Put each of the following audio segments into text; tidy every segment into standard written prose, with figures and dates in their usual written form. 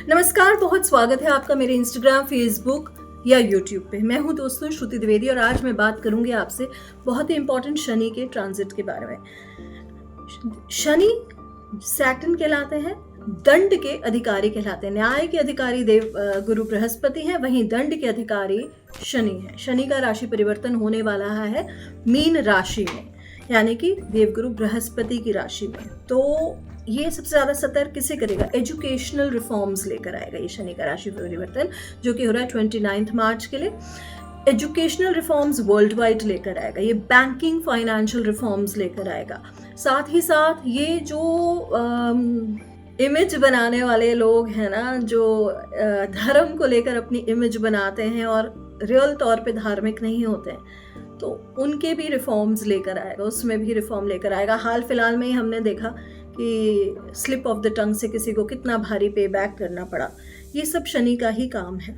नमस्कार, बहुत स्वागत है आपका मेरे इंस्टाग्राम, फेसबुक या यूट्यूब पे। मैं हूं दोस्तों श्रुति द्विवेदी और आज मैं बात करूंगी आपसे बहुत ही इंपॉर्टेंट शनि के ट्रांजिट के बारे में। शनि सैटर्न कहलाते हैं, दंड के अधिकारी कहलाते हैं। न्याय के अधिकारी देव गुरु बृहस्पति हैं, वहीं दंड के अधिकारी शनि है। शनि का राशि परिवर्तन होने वाला है मीन राशि में, यानी कि देवगुरु बृहस्पति की राशि में। तो ये सबसे ज़्यादा सतर्क किसे करेगा? एजुकेशनल रिफॉर्म्स लेकर आएगा ये शनि का राशि परिवर्तन, जो कि हो रहा है 29 मार्च के लिए। एजुकेशनल रिफॉर्म्स वर्ल्ड वाइड लेकर आएगा ये, बैंकिंग फाइनेंशियल रिफॉर्म्स लेकर आएगा। साथ ही साथ ये जो इमेज बनाने वाले लोग हैं ना, जो धर्म को लेकर अपनी इमेज बनाते हैं और रियल तौर पे धार्मिक नहीं होते हैं, तो उनके भी रिफॉर्म्स लेकर आएगा, उसमें भी रिफॉर्म लेकर आएगा। हाल फिलहाल में ही हमने देखा कि स्लिप ऑफ द टंग से किसी को कितना भारी पे बैक करना पड़ा। ये सब शनि का ही काम है।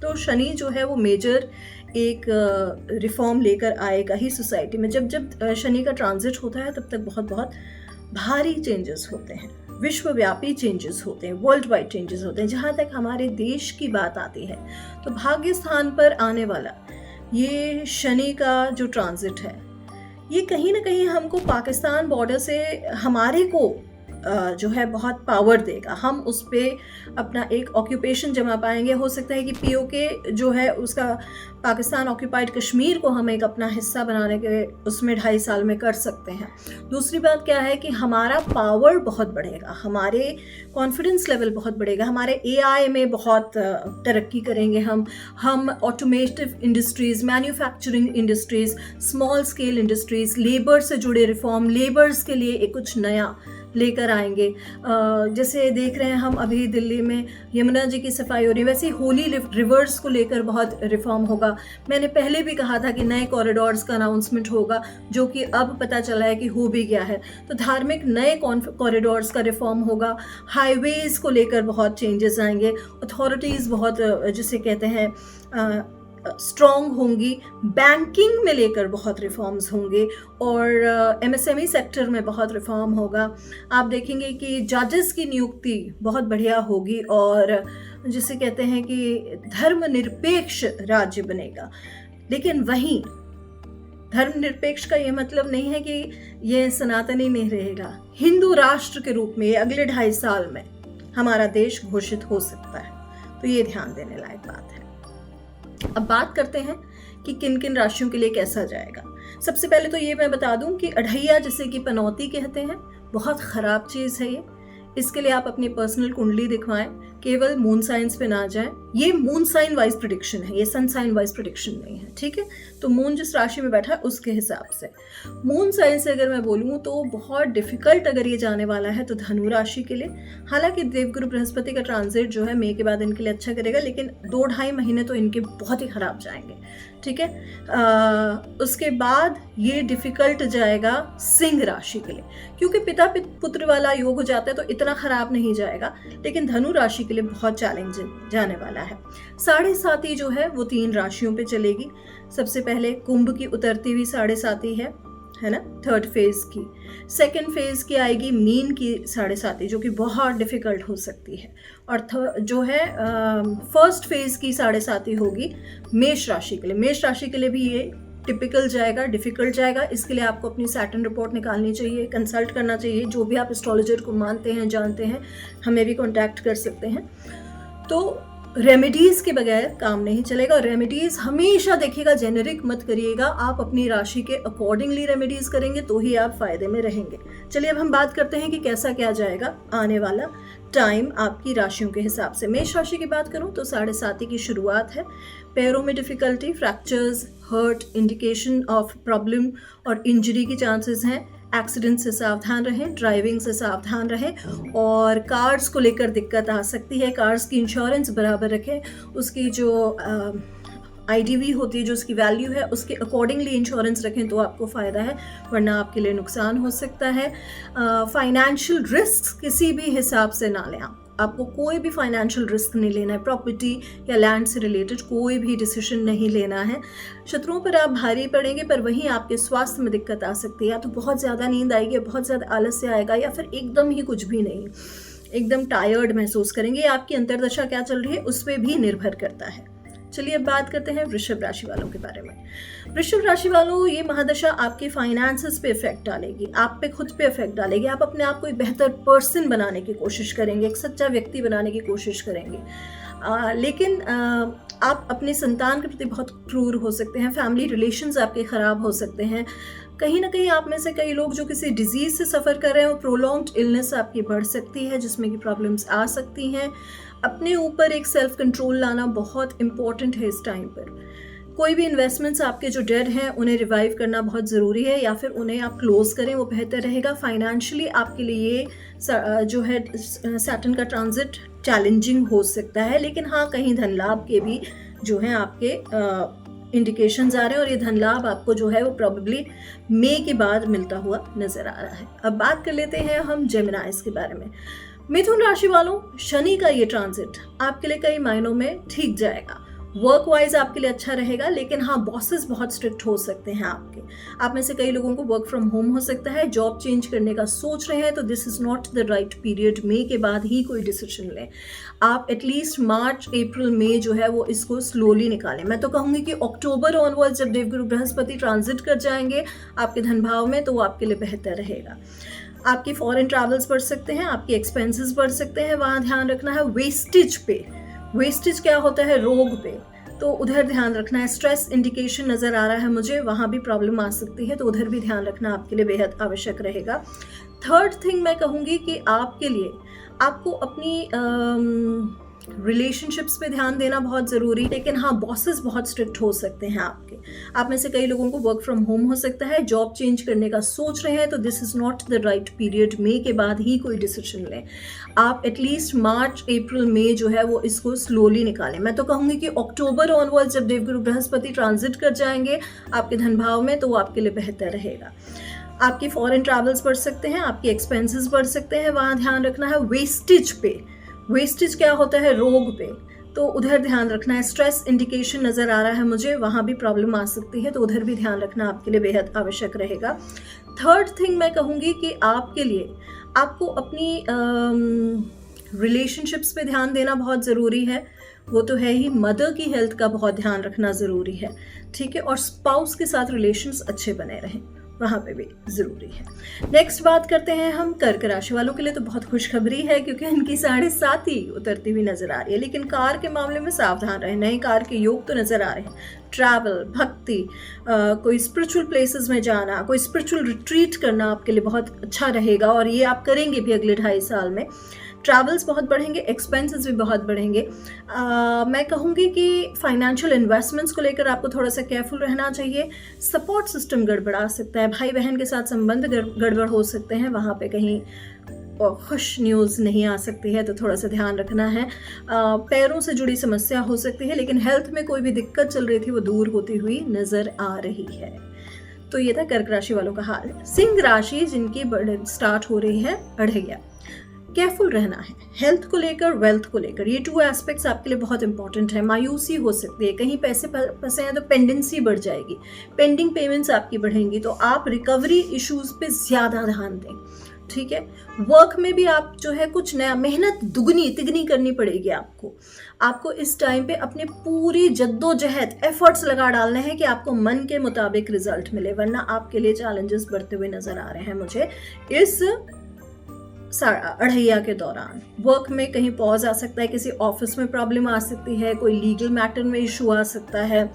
तो शनि जो है वो मेजर एक रिफॉर्म लेकर आएगा ही सोसाइटी में। जब जब शनि का ट्रांजिट होता है तब तक बहुत बहुत भारी चेंजेस होते हैं, विश्वव्यापी चेंजेस होते हैं, वर्ल्ड वाइड चेंजेस होते हैं। जहाँ तक हमारे देश की बात आती है तो भाग्य स्थान पर आने वाला ये शनि का जो ट्रांजिट है, ये कहीं ना कहीं हमको पाकिस्तान बॉर्डर से हमारे को जो है बहुत पावर देगा। हम उस पर अपना एक ऑक्यूपेशन जमा पाएंगे। हो सकता है कि पीओके जो है उसका पाकिस्तान ऑक्यूपाइड कश्मीर को हम एक अपना हिस्सा बनाने के उसमें 2.5 साल में कर सकते हैं। दूसरी बात क्या है कि हमारा पावर बहुत बढ़ेगा, हमारे कॉन्फिडेंस लेवल बहुत बढ़ेगा, हमारे एआई में बहुत तरक्की करेंगे हम automotive industries, manufacturing industries, small scale industries, labour से जुड़े रिफॉर्म, लेबर्स के लिए एक कुछ नया लेकर आएंगे। जैसे देख रहे हैं हम अभी दिल्ली में यमुना जी की सफाई हो रही है, वैसे होली रिवर्स को लेकर बहुत रिफॉर्म होगा। मैंने पहले भी कहा था कि नए कॉरिडोर्स का अनाउंसमेंट होगा, जो कि अब पता चला है कि हो भी गया है। तो धार्मिक नए कॉरिडोर्स का रिफॉर्म होगा। हाईवेज़ को लेकर बहुत चेंजेस आएंगे। अथॉरिटीज़ बहुत जिसे कहते हैं स्ट्रॉन्ग होंगी। बैंकिंग में लेकर बहुत रिफॉर्म्स होंगे और एमएसएमई सेक्टर में बहुत रिफॉर्म होगा। आप देखेंगे कि जजेस की नियुक्ति बहुत बढ़िया होगी और जिसे कहते हैं कि धर्मनिरपेक्ष राज्य बनेगा। लेकिन वहीं धर्मनिरपेक्ष का ये मतलब नहीं है कि ये सनातनी नहीं रहेगा। हिंदू राष्ट्र के रूप में अगले 2.5 साल में हमारा देश घोषित हो सकता है। तो ये ध्यान देने लायक बात है। अब बात करते हैं कि किन किन राशियों के लिए कैसा जाएगा। सबसे पहले तो ये मैं बता दूं कि अढ़ैया, जिसे कि पनौती कहते हैं, बहुत ख़राब चीज़ है ये। इसके लिए आप अपनी पर्सनल कुंडली दिखवाएं, केवल मून साइंस पे ना जाएं। ये मून साइन वाइज प्रेडिक्शन है, ये सन साइन वाइज प्रेडिक्शन नहीं है, ठीक है। तो मून जिस राशि में बैठा है उसके हिसाब से मून साइन से अगर मैं बोलूँ तो बहुत डिफिकल्ट अगर ये जाने वाला है तो धनु राशि के लिए। हालांकि देवगुरु बृहस्पति का ट्रांजिट जो है मई के बाद इनके लिए अच्छा करेगा, लेकिन 2-2.5 महीने तो इनके बहुत ही खराब जाएंगे, ठीक है। उसके बाद ये डिफिकल्ट जाएगा सिंह राशि के लिए, क्योंकि पिता पुत्र वाला योग हो जाता है तो इतना खराब नहीं जाएगा। लेकिन धनु राशि के लिए बहुत चैलेंजिंग जाने वाला है। 7.5 जो है वो 3 राशियों पे चलेगी। सबसे पहले कुंभ की उतरती हुई 7.5 है ना, 3rd फेज की। 2nd फेज की आएगी मीन की 7.5, जो कि बहुत डिफिकल्ट हो सकती है। और जो है 1st फेज की 7.5 होगी मेष राशि के लिए। मेष राशि के लिए भी ये टिपिकल जाएगा, डिफिकल्ट जाएगा। इसके लिए आपको अपनी सैटर्न रिपोर्ट निकालनी चाहिए, कंसल्ट करना चाहिए। जो भी आप एस्ट्रोलॉजर को मानते हैं, जानते हैं, हमें भी कॉन्टैक्ट कर सकते हैं। तो रेमेडीज़ के बगैर काम नहीं चलेगा। और रेमेडीज़ हमेशा देखिएगा जेनेरिक मत करिएगा, आप अपनी राशि के अकॉर्डिंगली रेमेडीज़ करेंगे तो ही आप फायदे में रहेंगे। चलिए अब हम बात करते हैं कि कैसा क्या जाएगा आने वाला टाइम आपकी राशियों के हिसाब से। मेष राशि की बात करूं तो 7.5 की शुरुआत है। पैरों में difficulty, fractures, hurt, indication of problem और इंजरी की चांसेस हैं। एक्सीडेंट से सावधान रहें, ड्राइविंग से सावधान रहें और कार्स को लेकर दिक्कत आ सकती है। कार्स की इंश्योरेंस बराबर रखें, उसकी जो आईडीवी होती है, जो उसकी वैल्यू है, उसके अकॉर्डिंगली इंश्योरेंस रखें तो आपको फ़ायदा है, वरना आपके लिए नुकसान हो सकता है। फाइनेंशियल रिस्क किसी भी हिसाब से ना लें। आपको कोई भी फाइनेंशियल रिस्क नहीं लेना है। प्रॉपर्टी या लैंड से रिलेटेड कोई भी डिसीजन नहीं लेना है। शत्रुओं पर आप भारी पड़ेंगे, पर वहीं आपके स्वास्थ्य में दिक्कत आ सकती है। या तो बहुत ज़्यादा नींद आएगी, बहुत ज़्यादा आलस्य आएगा, या फिर एकदम ही कुछ भी नहीं। एकदम टायर्ड महसूस करेंगे। आपकी अंतर्दशा क्या चल रही है उस पे भी निर्भर करता है। चलिए अब बात करते हैं वृषभ राशि वालों के बारे में। वृषभ राशि वालों, ये महादशा आपके फाइनेंसेस पे इफेक्ट डालेगी, आप पे खुद पे इफेक्ट डालेगी। आप अपने आप को एक बेहतर पर्सन बनाने की कोशिश करेंगे, एक सच्चा व्यक्ति बनाने की कोशिश करेंगे। लेकिन आप अपने संतान के प्रति बहुत क्रूर हो सकते हैं, फैमिली रिलेशंस आपके ख़राब हो सकते हैं। कहीं ना कहीं आप में से कई लोग जो किसी डिजीज़ से सफ़र कर रहे हैं, प्रोलॉन्ग्ड इलनेस आपकी बढ़ सकती है जिसमें कि प्रॉब्लम्स आ सकती हैं। अपने ऊपर एक सेल्फ कंट्रोल लाना बहुत इम्पॉर्टेंट है इस टाइम पर। कोई भी इन्वेस्टमेंट्स आपके जो डेड हैं उन्हें रिवाइव करना बहुत ज़रूरी है, या फिर उन्हें आप क्लोज करें, वो बेहतर रहेगा। फाइनेंशियली आपके लिए जो है सैटर्न का ट्रांजिट चैलेंजिंग हो सकता है, लेकिन हाँ कहीं धन लाभ के भी जो है आपके इंडिकेशंस आ रहे हैं, और ये धन लाभ आपको जो है वो प्रॉबेबली मई के बाद मिलता हुआ नजर आ रहा है। अब बात कर लेते हैं हम जेमिनाइज के बारे में। मिथुन राशि वालों, शनि का ये ट्रांजिट आपके लिए कई मायनों में ठीक जाएगा। वर्क वाइज आपके लिए अच्छा रहेगा, लेकिन हाँ बॉसेस बहुत स्ट्रिक्ट हो सकते हैं आपके। आप में से कई लोगों को वर्क फ्रॉम होम हो सकता है, जॉब चेंज करने का सोच रहे हैं तो this is not the right period. मई के बाद ही कोई डिसीजन लें। आप एटलीस्ट मार्च अप्रैल मई जो है वो इसको स्लोली निकालें। मैं तो कहूँगी कि अक्टूबर ऑनवर्ड जब देवगुरु बृहस्पति ट्रांजिट कर जाएंगे आपके धन भाव में, तो वो आपके लिए बेहतर रहेगा। आपकी फॉरेन ट्रैवल्स बढ़ सकते हैं, आपके एक्सपेंसेस बढ़ सकते हैं, वहाँ ध्यान रखना है। वेस्टेज पे, वेस्टेज क्या होता है रोग पे, तो उधर ध्यान रखना है। स्ट्रेस इंडिकेशन नज़र आ रहा है मुझे, वहाँ भी प्रॉब्लम आ सकती है, तो उधर भी ध्यान रखना आपके लिए बेहद आवश्यक रहेगा। थर्ड थिंग मैं कहूँगी कि आपके लिए आपको अपनी रिलेशनशिप्स पे ध्यान देना बहुत ज़रूरी, लेकिन हाँ बॉसेस बहुत स्ट्रिक्ट हो सकते हैं आपके। आप में से कई लोगों को वर्क फ्रॉम होम हो सकता है, जॉब चेंज करने का सोच रहे हैं तो this is not the right period. मई के बाद ही कोई डिसीजन लें। आप एटलीस्ट मार्च अप्रैल मई जो है वो इसको स्लोली निकालें। मैं तो कहूँगी कि अक्टूबर ऑनवर्ड जब देवगुरु बृहस्पति ट्रांजिट कर जाएंगे आपके धन भाव में, तो वो आपके लिए बेहतर रहेगा। आपकी फॉरेन ट्रैवल्स बढ़ सकते हैं, आपके एक्सपेंसेस बढ़ सकते हैं, वहाँ ध्यान रखना है। वेस्टेज पे, वेस्टेज क्या होता है रोग पे, तो उधर ध्यान रखना है। स्ट्रेस इंडिकेशन नज़र आ रहा है मुझे, वहाँ भी प्रॉब्लम आ सकती है, तो उधर भी ध्यान रखना आपके लिए बेहद आवश्यक रहेगा। थर्ड थिंग मैं कहूँगी कि आपके लिए आपको अपनी रिलेशनशिप्स पे ध्यान देना बहुत ज़रूरी है। वो तो है ही, मदर की हेल्थ का बहुत ध्यान रखना ज़रूरी है, ठीक है। और स्पाउस के साथ रिलेशंस अच्छे बने रहें, वहाँ पे भी ज़रूरी है। नेक्स्ट बात करते हैं हम कर्क राशि वालों के लिए। तो बहुत खुशखबरी है क्योंकि इनकी 7.5 ही उतरती हुई नज़र आ रही है, लेकिन कार के मामले में सावधान रहें। नए कार के योग तो नज़र आ रहे हैं। ट्रैवल, भक्ति, कोई स्पिरिचुअल प्लेसेस में जाना, कोई स्पिरिचुअल रिट्रीट करना आपके लिए बहुत अच्छा रहेगा, और ये आप करेंगे भी अगले 2.5 साल में। ट्रैवल्स बहुत बढ़ेंगे, एक्सपेंसेस भी बहुत बढ़ेंगे। मैं कहूँगी कि फाइनेंशियल इन्वेस्टमेंट्स को लेकर आपको थोड़ा सा केयरफुल रहना चाहिए। सपोर्ट सिस्टम गड़बड़ा सकता है, भाई बहन के साथ संबंध गड़बड़ हो सकते हैं, वहाँ पे कहीं खुश न्यूज़ नहीं आ सकती है, तो थोड़ा सा ध्यान रखना है। पैरों से जुड़ी समस्या हो सकती है, लेकिन हेल्थ में कोई भी दिक्कत चल रही थी वो दूर होती हुई नज़र आ रही है। तो ये था कर्क राशि वालों का हाल। सिंह राशि जिनकी स्टार्ट हो रही है अढ़ैया, केयरफुल रहना है हेल्थ को लेकर, वेल्थ को लेकर। ये 2 एस्पेक्ट्स आपके लिए बहुत इंपॉर्टेंट है। मायूसी हो सकती है, कहीं पैसे फंसे हैं तो पेंडेंसी बढ़ जाएगी, पेंडिंग पेमेंट्स आपकी बढ़ेंगी, तो आप रिकवरी इश्यूज पे ज़्यादा ध्यान दें, ठीक है। वर्क में भी आप जो है कुछ नया, मेहनत दुगनी तिगनी करनी पड़ेगी आपको इस टाइम पे अपने पूरी जद्दोजहद एफर्ट्स लगा डालने हैं कि आपको मन के मुताबिक रिजल्ट मिले, वरना आपके लिए चैलेंजेस बढ़ते हुए नजर आ रहे हैं मुझे इस अढ़ैया के दौरान। वर्क में कहीं पॉज आ सकता है, किसी ऑफिस में प्रॉब्लम आ सकती है, कोई लीगल मैटर में इशू आ सकता है,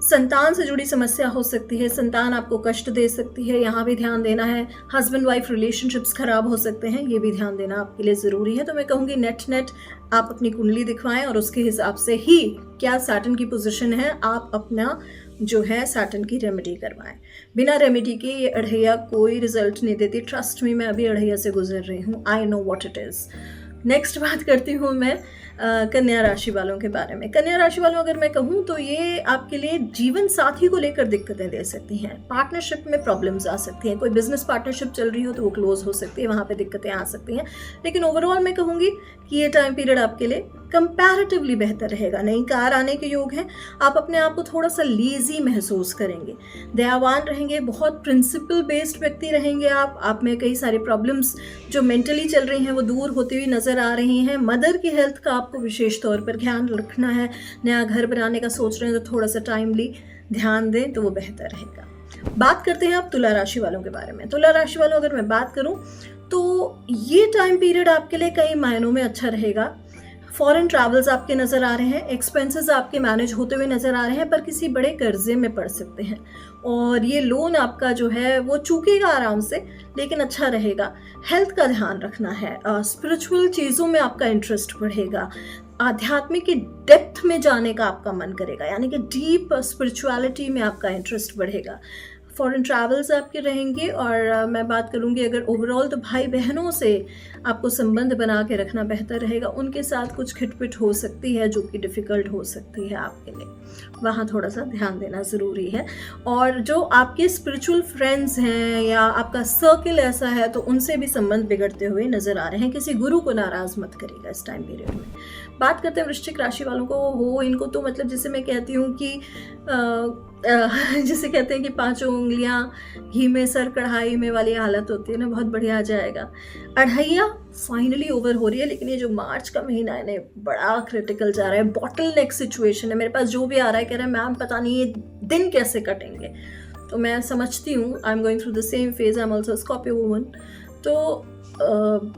संतान से जुड़ी समस्या हो सकती है, संतान आपको कष्ट दे सकती है, यहाँ भी ध्यान देना है। हस्बैंड वाइफ रिलेशनशिप्स खराब हो सकते हैं, ये भी ध्यान देना आपके लिए ज़रूरी है। तो मैं कहूँगी नेट आप अपनी कुंडली दिखवाएं और उसके हिसाब से ही क्या सैटर्न की पोजीशन है, आप अपना जो है सैटर्न की रेमेडी करवाएं। बिना रेमेडी के ये अढ़ैया कोई रिजल्ट नहीं देती। ट्रस्ट मी, मैं अभी अढ़ैया से गुजर रही हूँ, I know what it is. Next बात करती हूँ मैं कन्या राशि वालों के बारे में। कन्या राशि वालों अगर मैं कहूँ तो ये आपके लिए जीवन साथी को लेकर दिक्कतें दे सकती हैं, पार्टनरशिप में प्रॉब्लम्स आ सकती हैं। कोई बिजनेस पार्टनरशिप चल रही हो तो वो क्लोज हो सकती है, वहाँ पे दिक्कतें आ सकती हैं। लेकिन ओवरऑल मैं कहूँगी कि ये टाइम पीरियड आपके लिए कंपैरेटिवली बेहतर रहेगा। नई कार आने के योग हैं, आप अपने आप को थोड़ा सा लेजी महसूस करेंगे, दयावान रहेंगे, बहुत प्रिंसिपल बेस्ड व्यक्ति रहेंगे आप में कई सारी प्रॉब्लम्स जो मेंटली चल रही हैं वो दूर होती हुई नज़र आ रही हैं। मदर की हेल्थ का आपको विशेष तौर पर ध्यान रखना है। नया घर बनाने का सोच रहे हैं तो थोड़ा सा टाइमली ध्यान दें तो वो बेहतर रहेगा। बात करते हैं आप तुला राशि वालों के बारे में। तुला राशि वालों अगर मैं बात करूं तो ये टाइम पीरियड आपके लिए कई मायनों में अच्छा रहेगा। फॉरेन ट्रैवल्स आपके नज़र आ रहे हैं, एक्सपेंसेस आपके मैनेज होते हुए नज़र आ रहे हैं, पर किसी बड़े कर्जे में पड़ सकते हैं और ये लोन आपका जो है वो चूकेगा आराम से, लेकिन अच्छा रहेगा। हेल्थ का ध्यान रखना है, स्पिरिचुअल चीज़ों में आपका इंटरेस्ट बढ़ेगा, आध्यात्मिक की डेप्थ में जाने का आपका मन करेगा, यानी कि डीप स्पिरिचुअलिटी में आपका इंटरेस्ट बढ़ेगा। फॉरेन ट्रैवल्स आपके रहेंगे और मैं बात करूंगी अगर ओवरऑल तो भाई बहनों से आपको संबंध बना के रखना बेहतर रहेगा। उनके साथ कुछ खिटपिट हो सकती है जो कि डिफ़िकल्ट हो सकती है आपके लिए, वहाँ थोड़ा सा ध्यान देना ज़रूरी है। और जो आपके स्पिरिचुअल फ्रेंड्स हैं या आपका सर्किल ऐसा है तो उनसे भी संबंध बिगड़ते हुए नज़र आ रहे हैं। किसी गुरु को नाराज़ मत करिएगा इस टाइम पीरियड में। बात करते हैं वृश्चिक राशि वालों को, इनको तो मतलब जिसे मैं कहती हूँ कि जिसे कहते हैं कि पांचों उंगलियां घी में सर कढ़ाई में वाली हालत होती है ना, बहुत बढ़िया जाएगा। अढ़ैया फाइनली ओवर हो रही है, लेकिन ये जो मार्च का महीना है ना बड़ा क्रिटिकल जा रहा है। बॉटल नेक सिचुएशन है। मेरे पास जो भी आ रहा है कह रहा है मैम पता नहीं ये दिन कैसे कटेंगे, तो मैं समझती हूँ। I am going through the same phase, I am also Scorpio woman. तो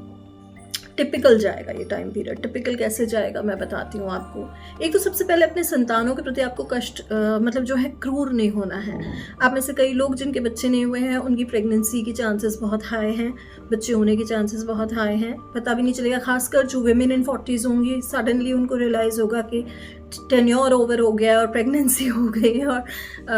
टिपिकल जाएगा ये टाइम पीरियड। टिपिकल कैसे जाएगा मैं बताती हूँ आपको। एक तो सबसे पहले अपने संतानों के प्रति आपको कष्ट मतलब जो है क्रूर नहीं होना है। आप में से कई लोग जिनके बच्चे नहीं हुए हैं उनकी प्रेगनेंसी की चांसेस बहुत हाई हैं, बच्चे होने की चांसेस बहुत हाई हैं, पता भी नहीं चलेगा। खासकर जो विमेन इन 40s होंगी, सडनली उनको रियलाइज़ होगा कि टेन्योर ओवर हो गया और प्रेगनेंसी हो गई और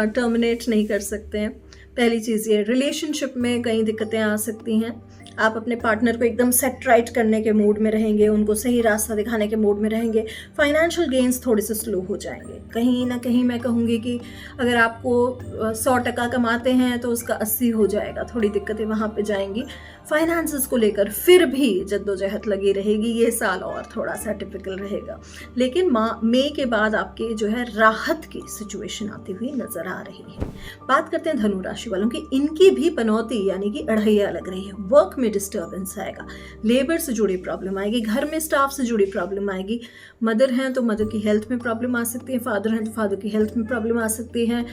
टर्मिनेट नहीं कर सकते हैं। पहली चीज़ ये, रिलेशनशिप में कई दिक्कतें आ सकती हैं। आप अपने पार्टनर को एकदम सेट राइट करने के मूड में रहेंगे, उनको सही रास्ता दिखाने के मूड में रहेंगे। फाइनेंशियल गेन्स थोड़े से स्लो हो जाएंगे। कहीं ना कहीं मैं कहूँगी कि अगर आपको 100% कमाते हैं तो उसका 80 हो जाएगा, थोड़ी दिक्कतें वहाँ पे जाएंगी। फाइनेंसेस को लेकर फिर भी जद्दोजहद लगी रहेगी। ये साल और थोड़ा सा टिपिकल रहेगा, लेकिन मई के बाद आपके जो है राहत की सिचुएशन आती हुई नजर आ रही है। बात करते हैं धनु राशि वालों की। इनकी भी पनौती यानी कि अढ़ैया लग रही है। वर्क में डिस्टर्बेंस आएगा, लेबर से जुड़ी प्रॉब्लम आएगी, घर में स्टाफ से जुड़ी प्रॉब्लम आएगी। मदर हैं तो मदर की हेल्थ में प्रॉब्लम आ सकती है, फादर हैं तो फादर की हेल्थ में प्रॉब्लम आ सकती है।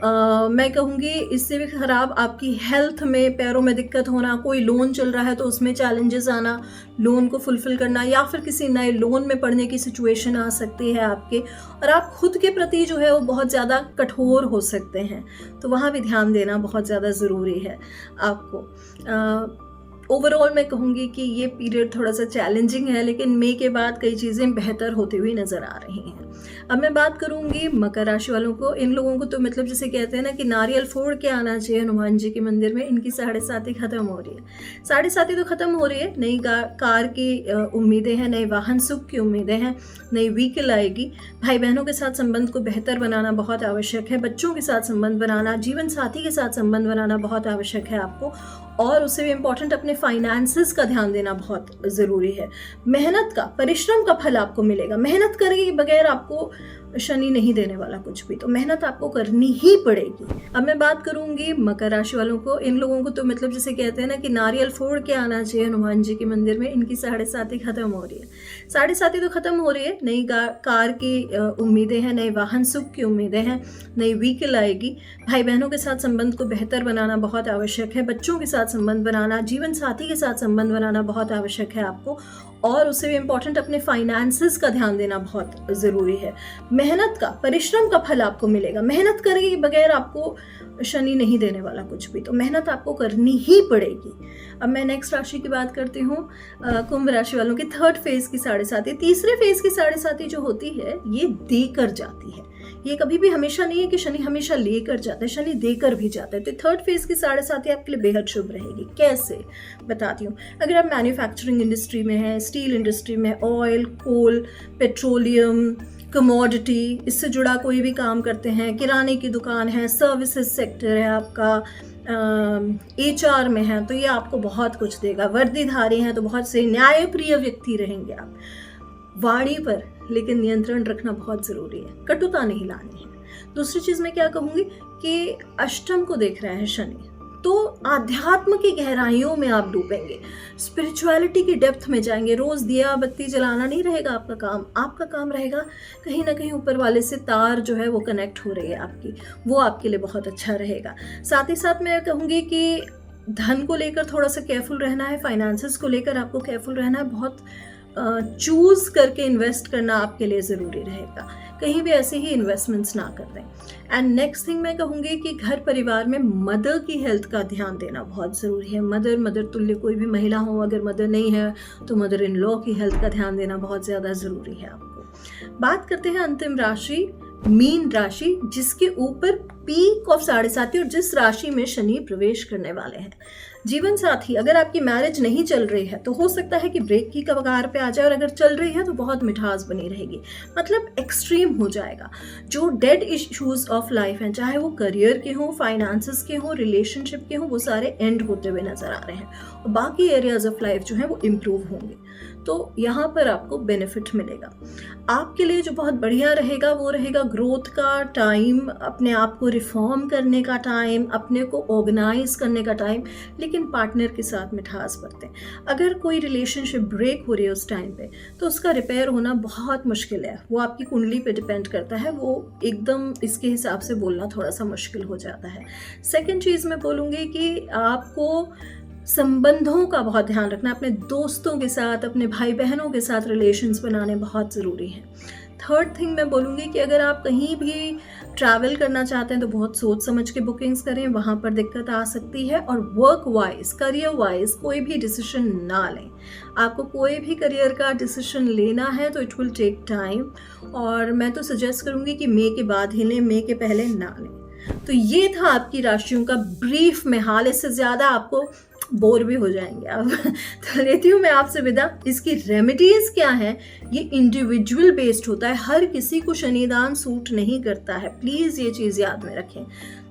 मैं कहूँगी इससे भी ख़राब आपकी हेल्थ में, पैरों में दिक्कत होना, कोई लोन चल रहा है तो उसमें चैलेंजेस आना, लोन को फुलफ़िल करना, या फिर किसी नए लोन में पड़ने की सिचुएशन आ सकती है आपके। और आप खुद के प्रति जो है वो बहुत ज़्यादा कठोर हो सकते हैं, तो वहाँ भी ध्यान देना बहुत ज़्यादा ज़रूरी है आपको। ओवरऑल मैं कहूँगी कि ये पीरियड थोड़ा सा चैलेंजिंग है, लेकिन मई के बाद कई चीज़ें बेहतर होती हुई नज़र आ रही हैं। अब मैं बात करूँगी मकर राशि वालों को। इन लोगों को तो मतलब जिसे कहते हैं ना कि नारियल फोड़ के आना चाहिए हनुमान जी के मंदिर में। इनकी 7.5 खत्म हो रही है। 7.5 तो खत्म हो रही है। नई कार की उम्मीदें हैं, नए वाहन सुख की उम्मीदें हैं, नई व्हीकल आएगी। भाई बहनों के साथ संबंध को बेहतर बनाना बहुत आवश्यक है। बच्चों के साथ संबंध बनाना, जीवन साथी के साथ संबंध बनाना बहुत आवश्यक है आपको। और उससे भी इम्पॉर्टेंट अपने फाइनेंसेस का ध्यान देना बहुत ज़रूरी है। मेहनत का, परिश्रम का फल आपको मिलेगा। मेहनत करके बगैर आपको शनि नहीं देने वाला कुछ भी, तो मेहनत आपको करनी ही पड़ेगी। अब मैं बात करूंगी मकर राशि वालों को। इन लोगों को तो मतलब जिसे कहते हैं ना कि नारियल फोड़ के आना चाहिए हनुमान जी के मंदिर में। इनकी 7.5 खत्म हो रही है। 7.5 तो खत्म हो रही है। नई कार की उम्मीदें हैं, नए वाहन सुख की उम्मीदें हैं, नई व्हीकल आएगी। भाई बहनों के साथ संबंध को बेहतर बनाना बहुत आवश्यक है। बच्चों के साथ संबंध बनाना, जीवन साथी के साथ संबंध बनाना बहुत आवश्यक है आपको। और उससे भी इम्पॉर्टेंट अपने फाइनेंसेस का ध्यान देना बहुत ज़रूरी है। मेहनत का, परिश्रम का फल आपको मिलेगा। मेहनत करके बगैर आपको शनि नहीं देने वाला कुछ भी, तो मेहनत आपको करनी ही पड़ेगी। अब मैं नेक्स्ट राशि की बात करती हूँ, कुंभ राशि वालों की। 3rd फेज की 7.5, तीसरे फेज की 7.5 जो होती है ये देकर जाती है। ये कभी भी हमेशा नहीं है कि शनि हमेशा लेकर जाता है, शनि देकर भी जाता है। तो 3rd फेज की 7.5 आपके लिए बेहद शुभ रहेगी। कैसे बताती हूँ। अगर आप मैन्युफैक्चरिंग इंडस्ट्री में हैं, स्टील इंडस्ट्री में, ऑयल, कोल, पेट्रोलियम, कमोडिटी, इससे जुड़ा कोई भी काम करते हैं, किराने की दुकान है, सर्विसेज सेक्टर है आपका, HR में है, तो ये आपको बहुत कुछ देगा। वर्दीधारी हैं तो बहुत से न्यायप्रिय व्यक्ति रहेंगे आप। वाणी पर लेकिन नियंत्रण रखना बहुत ज़रूरी है, कटुता नहीं लानी है। दूसरी चीज़ मैं क्या कहूँगी कि अष्टम को देख रहा है शनि, तो आध्यात्म की गहराइयों में आप डूबेंगे, स्पिरिचुअलिटी की डेप्थ में जाएंगे। रोज़ दिया बत्ती जलाना नहीं रहेगा आपका काम रहेगा कहीं ना कहीं ऊपर वाले से तार जो है वो कनेक्ट हो रही है आपकी, वो आपके लिए बहुत अच्छा रहेगा। साथ ही साथ मैं कहूँगी कि धन को लेकर थोड़ा सा केयरफुल रहना है, फाइनेंसेस को लेकर आपको केयरफुल रहना है, बहुत चूज करके इन्वेस्ट करना आपके लिए ज़रूरी रहेगा, कहीं भी ऐसे ही इन्वेस्टमेंट्स ना कर दें। एंड नेक्स्ट थिंग मैं कहूँगी कि घर परिवार में मदर की हेल्थ का ध्यान देना बहुत ज़रूरी है। मदर तुल्य कोई भी महिला हो, अगर मदर नहीं है तो मदर इन लॉ की हेल्थ का ध्यान देना बहुत ज़्यादा ज़रूरी है आपको। बात करते हैं अंतिम राशि मीन राशि, जिसके ऊपर पीक ऑफ 7.5 और जिस राशि में शनि प्रवेश करने वाले हैं। जीवन साथी, अगर आपकी मैरिज नहीं चल रही है तो हो सकता है कि ब्रेक की कगार पे आ जाए, और अगर चल रही है तो बहुत मिठास बनी रहेगी, मतलब एक्सट्रीम हो जाएगा। जो डेड इश्यूज ऑफ लाइफ हैं, चाहे वो करियर के हों, फाइनेंसेस के हों, रिलेशनशिप के हों, वो सारे एंड होते हुए नजर आ रहे हैं और बाकी एरियाज ऑफ लाइफ जो है वो इम्प्रूव होंगे। तो यहाँ पर आपको बेनिफिट मिलेगा। आपके लिए जो बहुत बढ़िया रहेगा वो रहेगा ग्रोथ का टाइम, अपने आप को रिफॉर्म करने का टाइम, अपने को ऑर्गेनाइज करने का टाइम, लेकिन पार्टनर के साथ मिठास बरतें। अगर कोई रिलेशनशिप ब्रेक हो रही है उस टाइम पे तो उसका रिपेयर होना बहुत मुश्किल है, वो आपकी कुंडली पे डिपेंड करता है, वो एकदम इसके हिसाब से बोलना थोड़ा सा मुश्किल हो जाता है। सेकेंड चीज़ मैं बोलूँगी कि आपको संबंधों का बहुत ध्यान रखना, अपने दोस्तों के साथ, अपने भाई बहनों के साथ रिलेशंस बनाने बहुत ज़रूरी हैं। थर्ड थिंग मैं बोलूँगी कि अगर आप कहीं भी ट्रैवल करना चाहते हैं तो बहुत सोच समझ के बुकिंग्स करें, वहाँ पर दिक्कत आ सकती है। और वर्क वाइज, करियर वाइज कोई भी डिसीजन ना लें। आपको कोई भी करियर का डिसीजन लेना है तो इट विल टेक टाइम, और मैं तो सजेस्ट करूँगी कि मई के बाद ही लें, मई के पहले ना लें। तो ये था आपकी राशियों का ब्रीफ में हाल, इससे ज़्यादा आपको बोर भी हो जाएंगे आप। तो लेती हूँ मैं आपसे विदा। इसकी रेमेडीज क्या है ये इंडिविजुअल बेस्ड होता है, हर किसी को शनिदान सूट नहीं करता है, प्लीज़ ये चीज़ याद में रखें।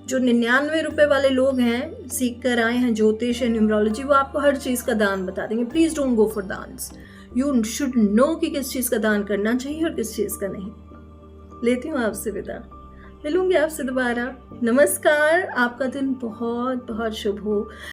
जो 99 रुपए वाले लोग हैं, सीख कर आए हैं ज्योतिष या न्यूमरोलॉजी, वो आपको हर चीज़ का दान बता देंगे। Please don't go for dance, you should know कि किस चीज़ का दान करना चाहिए और किस चीज़ का नहीं। लेती हूँ आपसे विदा, मिलूंगी आपसे दोबारा। नमस्कार, आपका दिन बहुत बहुत शुभ हो।